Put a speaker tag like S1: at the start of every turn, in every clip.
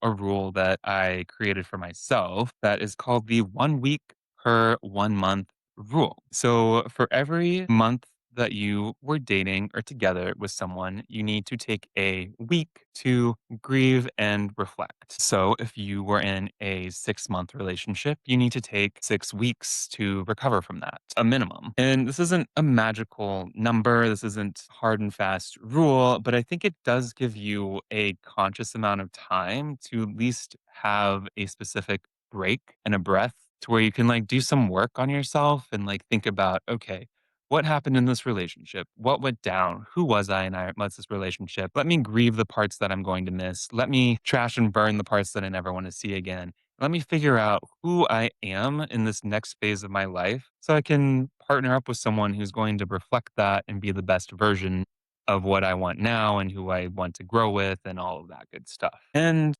S1: a rule that I created for myself that is called the 1 week per 1 month rule. So for every month that you were dating or together with someone, you need to take a week to grieve and reflect. So if you were in a 6 month relationship, you need to take 6 weeks to recover from that, a minimum. And this isn't a magical number. This isn't hard and fast rule, but I think it does give you a conscious amount of time to at least have a specific break and a breath to where you can like do some work on yourself and like think about, okay, what happened in this relationship? What went down? Who was I in what's this relationship? Let me grieve the parts that I'm going to miss. Let me trash and burn the parts that I never want to see again. Let me figure out who I am in this next phase of my life so I can partner up with someone who's going to reflect that and be the best version of what I want now and who I want to grow with and all of that good stuff. And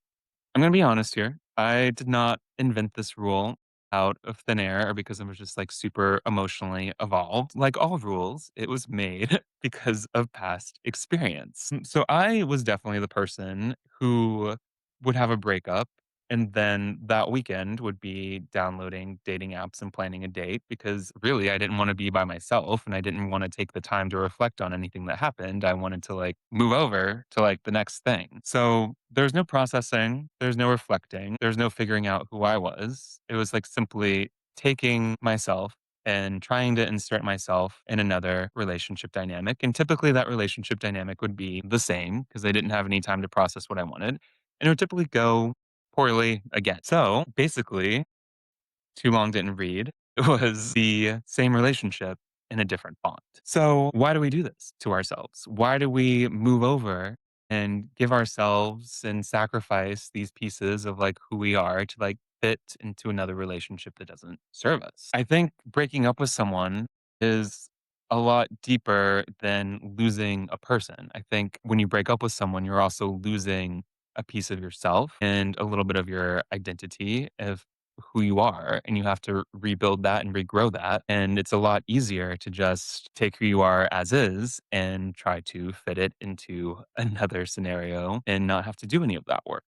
S1: I'm gonna be honest here. I did not invent this rule out of thin air or because I was just like super emotionally evolved. Like all rules, it was made because of past experience. So I was definitely the person who would have a breakup and then that weekend would be downloading dating apps and planning a date because really I didn't want to be by myself and I didn't want to take the time to reflect on anything that happened. I wanted to like move over to like the next thing. So there's no processing, there's no reflecting, there's no figuring out who I was. It was like simply taking myself and trying to insert myself in another relationship dynamic. And typically that relationship dynamic would be the same because I didn't have any time to process what I wanted. And it would typically go poorly again. So basically, Too Long Didn't Read was the same relationship in a different font. So why do we do this to ourselves? Why do we move over and give ourselves and sacrifice these pieces of like who we are to like fit into another relationship that doesn't serve us? I think breaking up with someone is a lot deeper than losing a person. I think when you break up with someone, you're also losing a piece of yourself and a little bit of your identity of who you are, and you have to rebuild that and regrow that. And it's a lot easier to just take who you are as is and try to fit it into another scenario and not have to do any of that work.